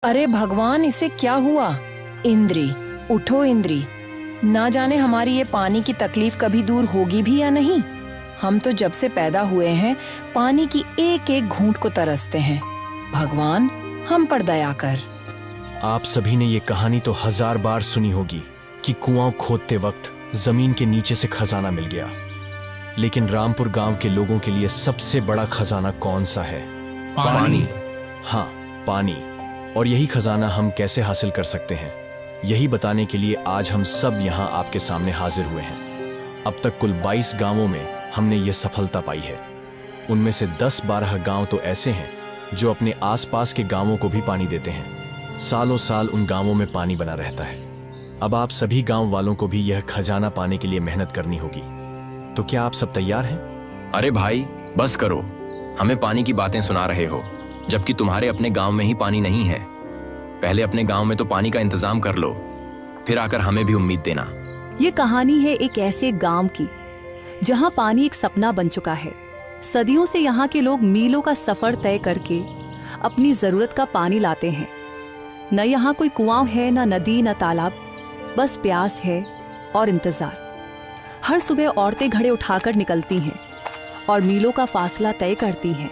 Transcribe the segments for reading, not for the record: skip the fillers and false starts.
अरे भगवान, इसे क्या हुआ? इंद्री, उठो इंद्री। ना जाने हमारी ये पानी की तकलीफ कभी दूर होगी भी या नहीं। हम तो जब से पैदा हुए हैं पानी की एक एक घूंट को तरसते हैं। भगवान, हम पर दया कर। आप सभी ने ये कहानी तो 1000 बार सुनी होगी कि कुआं खोदते वक्त जमीन के नीचे से खजाना मिल गया। लेकिन रामपुर गांव के लोगों के लिए सबसे बड़ा खजाना कौन सा है? पानी। हाँ, पानी। और यही खजाना हम कैसे हासिल कर सकते हैं, यही बताने के लिए आज हम सब यहाँ आपके सामने हाजिर हुए हैं। अब तक कुल 22 गांवों में हमने ये सफलता पाई है। उनमें से 10-12 गांव तो ऐसे हैं जो अपने आसपास के गांवों को भी पानी देते हैं। सालों साल उन गांवों में पानी बना रहता है। अब आप सभी गांव वालों को भी यह खजाना पाने के लिए मेहनत करनी होगी। तो क्या आप सब तैयार हैं? अरे भाई, बस करो, हमें पानी की बातें सुना रहे हो, जबकि तुम्हारे अपने गांव में ही पानी नहीं है। पहले अपने गांव में तो पानी का इंतजाम कर लो, फिर आकर हमें भी उम्मीद देना। ये कहानी है एक ऐसे गांव की जहां पानी एक सपना बन चुका है। सदियों से यहाँ के लोग मीलों का सफर तय करके अपनी जरूरत का पानी लाते हैं। न यहाँ कोई कुआं है, न नदी, न तालाब, बस प्यास है और इंतजार। हर सुबह औरतें घड़े उठाकर निकलती हैं और मीलों का फासला तय करती हैं,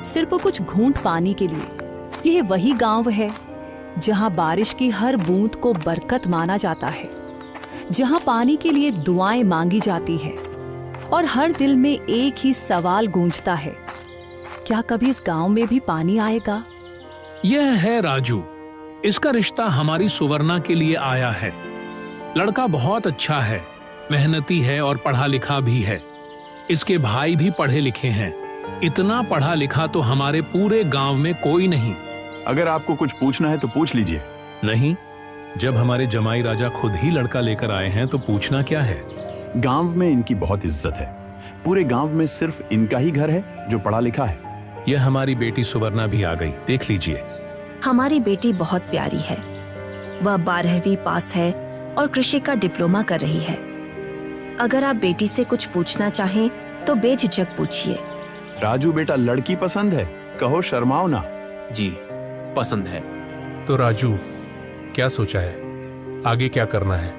सिर्फ कुछ घूंट पानी के लिए। यह वही गांव है जहां बारिश की हर बूंद को बरकत माना जाता है, जहां पानी के लिए दुआएं मांगी जाती है और हर दिल में एक ही सवाल गूंजता है, क्या कभी इस गांव में भी पानी आएगा? यह है राजू। इसका रिश्ता हमारी सुवर्णा के लिए आया है। लड़का बहुत अच्छा है, मेहनती है और पढ़ा लिखा भी है। इसके भाई भी पढ़े लिखे हैं। इतना पढ़ा लिखा तो हमारे पूरे गांव में कोई नहीं। अगर आपको कुछ पूछना है तो पूछ लीजिए। नहीं, जब हमारे जमाई राजा खुद ही लड़का लेकर आए हैं तो पूछना क्या है। गांव में इनकी बहुत इज्जत है। पूरे गांव में सिर्फ इनका ही घर है जो पढ़ा लिखा है। यह हमारी बेटी सुवर्णा भी आ गई, देख लीजिए। हमारी बेटी बहुत प्यारी है। वह 12वीं पास है और कृषि का डिप्लोमा कर रही है। अगर आप बेटी से कुछ पूछना चाहें तो बेझिझक पूछिए। राजू बेटा, लड़की पसंद है? कहो, शर्माओ ना। जी, पसंद है। तो राजू, क्या सोचा है? आगे क्या करना है?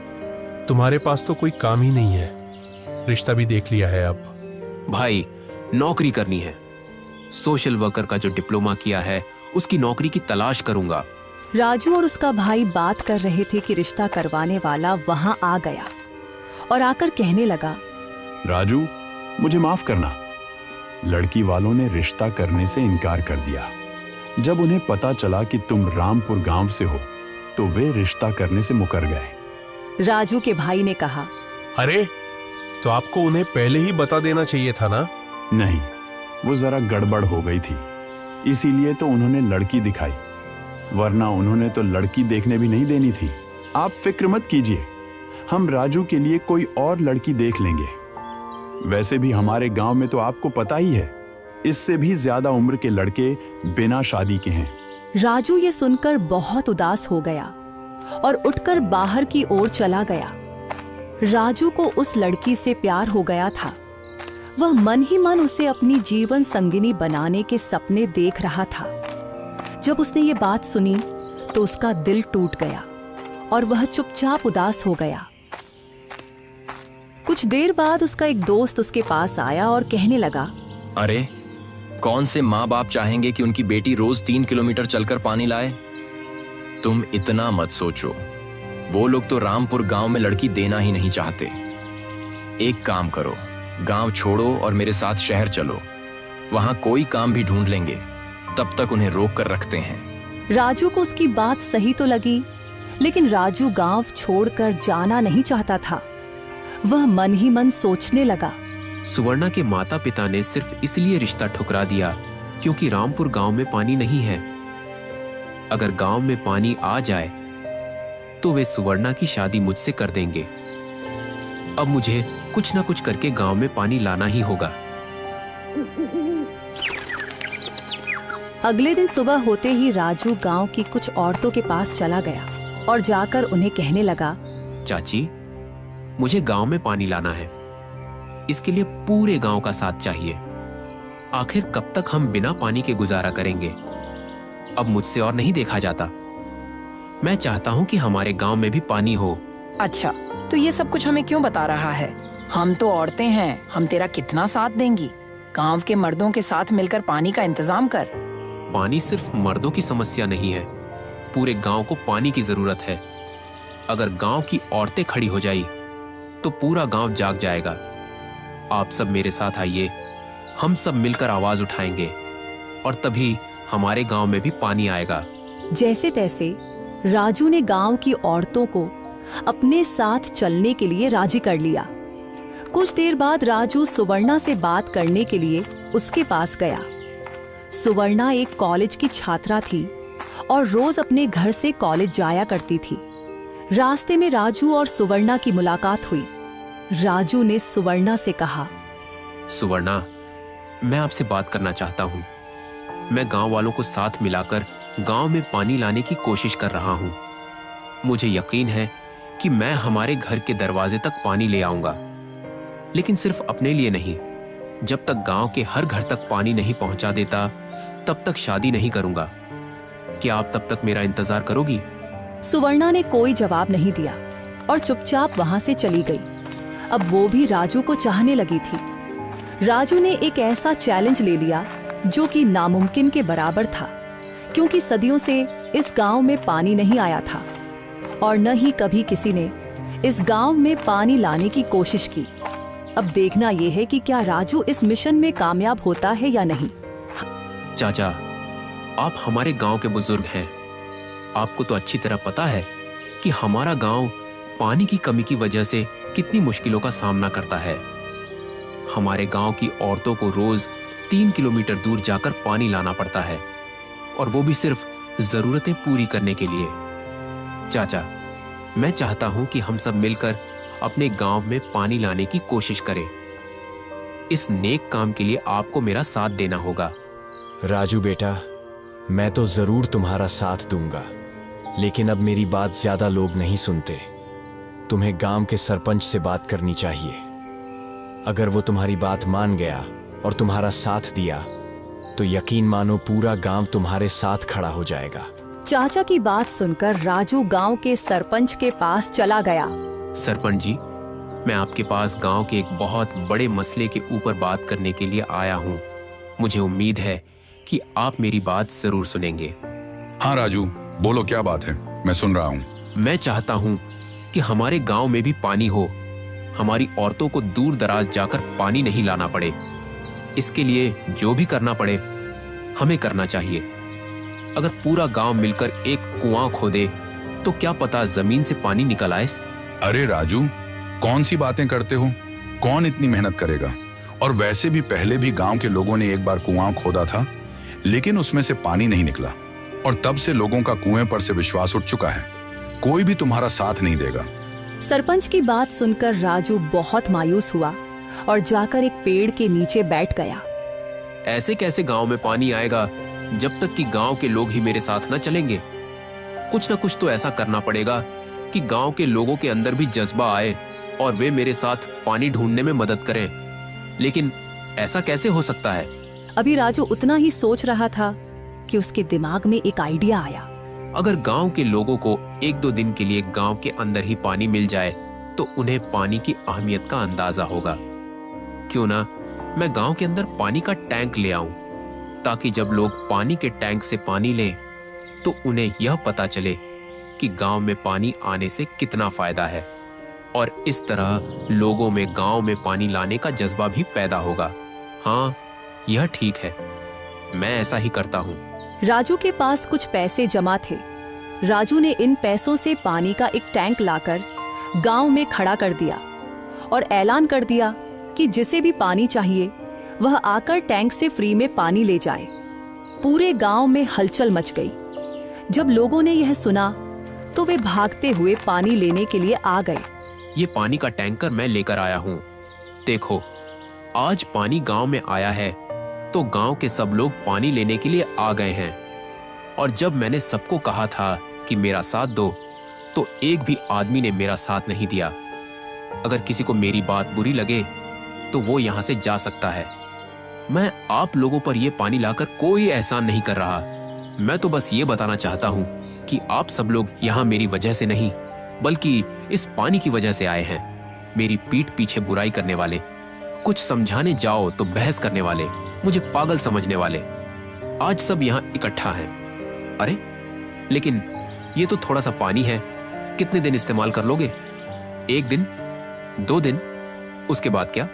तुम्हारे पास तो कोई काम ही नहीं है। रिश्ता भी देख लिया है। अब भाई, नौकरी करनी है। सोशल वर्कर का जो डिप्लोमा किया है उसकी नौकरी की तलाश करूंगा। राजू और उसका भाई बात कर रहे थे कि रिश्ता करवाने वाला वहां आ गया और आकर कहने लगा, राजू, मुझे माफ करना। लड़की वालों ने रिश्ता करने से इनकार कर दिया। जब उन्हें पता चला कि तुम रामपुर गांव से हो तो वे रिश्ता करने से मुकर गए। राजू के भाई ने कहा, अरे, तो आपको उन्हें पहले ही बता देना चाहिए था ना? नहीं, वो जरा गड़बड़ हो गई थी, इसीलिए तो उन्होंने लड़की दिखाई, वरना उन्होंने तो लड़की देखने भी नहीं देनी थी। आप फिक्र मत कीजिए, हम राजू के लिए कोई और लड़की देख लेंगे। वैसे भी हमारे गांव में तो आपको पता ही है, इससे भी ज्यादा उम्र के लड़के बिना शादी के हैं। राजू ये सुनकर बहुत उदास हो गया और उठकर बाहर की ओर चला गया। राजू को उस लड़की से प्यार हो गया था। वह मन ही मन उसे अपनी जीवन संगिनी बनाने के सपने देख रहा था। जब उसने ये बात सुनी तो उसका दिल टूट गया और वह चुपचाप उदास हो गया। कुछ देर बाद उसका एक दोस्त उसके पास आया और कहने लगा, अरे, कौन से माँ बाप चाहेंगे कि उनकी बेटी रोज 3 किलोमीटर चलकर पानी लाए? तुम इतना मत सोचो। वो लोग तो रामपुर गांव में लड़की देना ही नहीं चाहते। एक काम करो, गांव छोड़ो और मेरे साथ शहर चलो। वहां कोई काम भी ढूंढ लेंगे, तब तक उन्हें रोक कर रखते हैं। राजू को उसकी बात सही तो लगी, लेकिन राजू गांव छोड़कर जाना नहीं चाहता था। वह मन ही मन सोचने लगा, सुवर्णा के माता पिता ने सिर्फ इसलिए रिश्ता ठुकरा दिया क्योंकि रामपुर गांव में पानी नहीं है। अगर गांव में पानी आ जाए तो वे सुवर्णा की शादी मुझसे कर देंगे। अब मुझे कुछ ना कुछ करके गांव में पानी लाना ही होगा। अगले दिन सुबह होते ही राजू गांव की कुछ औरतों के पास चला गया और जाकर उन्हें कहने लगा, चाची, मुझे गांव में पानी लाना है। इसके लिए पूरे गांव का साथ चाहिए। आखिर कब तक हम बिना पानी के गुजारा करेंगे? अब मुझसे और नहीं देखा जाता। मैं चाहता हूं कि हमारे गांव में भी पानी हो। अच्छा, तो ये सब कुछ हमें क्यों बता रहा है? हम तो औरतें हैं, हम तेरा कितना साथ देंगी। गांव के मर्दों के साथ मिलकर पानी का इंतजाम कर। पानी सिर्फ मर्दों की समस्या नहीं है, पूरे गांव को पानी की जरूरत है। अगर गांव की औरतें खड़ी हो जाई तो पूरा गांव जाग जाएगा। आप सब मेरे साथ आइए, हम सब मिलकर आवाज उठाएंगे और तभी हमारे गांव में भी पानी आएगा। जैसे तैसे राजू ने गांव की औरतों को अपने साथ चलने के लिए राजी कर लिया। कुछ देर बाद राजू सुवर्णा से बात करने के लिए उसके पास गया। सुवर्णा एक कॉलेज की छात्रा थी और रोज अपने घर से कॉलेज जाया करती थी। रास्ते में राजू और सुवर्णा की मुलाकात हुई। राजू ने सुवर्णा से कहा, सुवर्णा, मैं आपसे बात करना चाहता हूं। मैं गांव वालों को साथ मिलाकर गांव में पानी लाने की कोशिश कर रहा हूं। मुझे यकीन है कि मैं हमारे घर के दरवाजे तक पानी ले आऊंगा, लेकिन सिर्फ अपने लिए नहीं। जब तक गांव के हर घर तक पानी नहीं पहुंचा देता, तब तक शादी नहीं करूंगा। क्या आप तब तक मेरा इंतजार करोगी? सुवर्णा ने कोई जवाब नहीं दिया और चुपचाप वहां से चली गई। अब वो भी राजू को चाहने लगी थी। राजू ने एक ऐसा चैलेंज ले लिया जो कि नामुमकिन के बराबर था, क्योंकि सदियों से इस गांव में पानी नहीं आया था और न ही कभी किसी ने इस गांव में पानी लाने की कोशिश की। अब देखना यह है कि क्या राजू इस मिशन में कामयाब होता है या नहीं। चाचा, आप हमारे गांव के बुजुर्ग हैं। आपको तो अच्छी तरह पता है कि हमारा गांव पानी की कमी की वजह से कितनी मुश्किलों का सामना करता है। हमारे गांव की औरतों को रोज 3 किलोमीटर दूर जाकर पानी लाना पड़ता है, और वो भी सिर्फ जरूरतें पूरी करने के लिए। चाचा, मैं चाहता हूं कि हम सब मिलकर अपने गांव में पानी लाने की कोशिश करें। इस नेक काम के लिए आपको मेरा साथ देना होगा। राजू बेटा, मैं तो जरूर तुम्हारा साथ दूंगा, लेकिन अब मेरी बात ज्यादा लोग नहीं सुनते। तुम्हें गांव के सरपंच से बात करनी चाहिए। अगर वो तुम्हारी बात मान गया और तुम्हारा साथ दिया, तो यकीन मानो पूरा गांव तुम्हारे साथ खड़ा हो जाएगा। चाचा की बात सुनकर राजू गांव के सरपंच के पास चला गया। सरपंच जी, मैं आपके पास गांव के एक बहुत बड़े मसले के ऊपर बात करने के लिए आया हूं। मुझे उम्मीद है कि आप मेरी बात जरूर सुनेंगे। हाँ राजू, बोलो क्या बात है, मैं सुन रहा हूँ। मैं चाहता हूं कि हमारे गांव में भी पानी हो। हमारी औरतों को दूर दराज जाकर पानी नहीं लाना पड़े। इसके लिए जो भी करना पड़े हमें करना चाहिए। अगर पूरा गांव मिलकर एक कुआं खोदे तो क्या पता जमीन से पानी निकल आए। अरे राजू, कौन सी बातें करते हो? कौन इतनी मेहनत करेगा? और वैसे भी पहले भी गांव के लोगों ने एक बार कुआं खोदा था, लेकिन उसमें से पानी नहीं निकला, और तब से लोगों का कुएं पर से विश्वास उठ चुका है। कोई भी तुम्हारा साथ नहीं देगा। सरपंच की बात सुनकर राजू बहुत मायूस हुआ और जाकर एक पेड़ के नीचे बैठ गया। ऐसे कैसे गांव में पानी आएगा जब तक कि गांव के लोग ही मेरे साथ न चलेंगे? कुछ न कुछ तो ऐसा करना पड़ेगा कि गांव के लोगों के अंदर भी जज्बा आए और वे मेरे साथ पानी ढूंढने में मदद करें। लेकिन ऐसा कैसे हो सकता है? अभी राजू उतना ही सोच रहा था कि उसके दिमाग में एक आइडिया आया। अगर गांव के लोगों को 1-2 दिन के लिए गांव के अंदर ही पानी मिल जाए तो उन्हें पानी की अहमियत का अंदाजा होगा। क्यों ना मैं गांव के अंदर पानी का टैंक ले आऊं, ताकि जब लोग पानी के टैंक से पानी लें तो उन्हें यह पता चले कि गांव में पानी आने से कितना फायदा है, और इस तरह लोगों में गांव में पानी लाने का जज्बा भी पैदा होगा। हाँ, यह ठीक है, मैं ऐसा ही करता हूँ। राजू के पास कुछ पैसे जमा थे। राजू ने इन पैसों से पानी का एक टैंक लाकर गांव में खड़ा कर दिया और ऐलान कर दिया कि जिसे भी पानी चाहिए वह आकर टैंक से फ्री में पानी ले जाए। पूरे गांव में हलचल मच गई। जब लोगों ने यह सुना तो वे भागते हुए पानी लेने के लिए आ गए। ये पानी का टैंकर मैं लेकर आया हूँ। देखो, आज पानी गांव में आया है तो गांव के सब लोग पानी लेने के लिए आ गए हैं। और जब मैंने सबको कहा था कि मेरा साथ दो, तो एक भी आदमी ने मेरा साथ नहीं दिया। अगर किसी को मेरी बात बुरी लगे तो वो यहां से जा सकता है। मैं आप लोगों पर यह पानी लाकर कोई एहसान नहीं कर रहा। मैं तो बस ये बताना चाहता हूँ कि आप सब लोग यहाँ मेरी वजह से नहीं, बल्कि इस पानी की वजह से आए हैं। मेरी पीठ पीछे बुराई करने वाले, कुछ समझाने जाओ तो बहस करने वाले, मुझे पागल समझने वाले, आज सब यहाँ इकट्ठा हैं। अरे लेकिन ये तो थोड़ा सा पानी है, कितने दिन इस्तेमाल कर लोगे? 1 दिन, 2 दिन, उसके बाद क्या?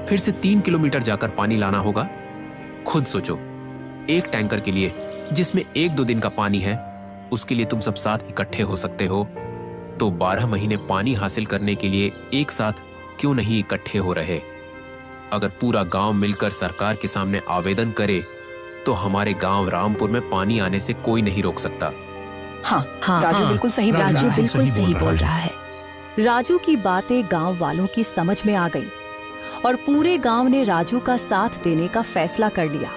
फिर से 3 किलोमीटर जाकर पानी लाना होगा। खुद सोचो, एक टैंकर के लिए जिसमें 1-2 दिन का पानी है, उसके लिए तुम सब साथ इकट्ठे हो सकते हो, तो 12 महीने पानी हासिल करने के लिए एक साथ क्यों नहीं इकट्ठे हो रहे? अगर पूरा गांव मिलकर सरकार के सामने आवेदन करे तो हमारे गांव रामपुर में पानी आने से कोई नहीं रोक सकता। हाँ, हाँ, राजू हाँ, बिल्कुल सही बोल राजू रहा है। बिल्कुल सही बोल रहा है। राजू की बातें गांव वालों की समझ में आ गई और पूरे गांव ने राजू का साथ देने का फैसला कर लिया।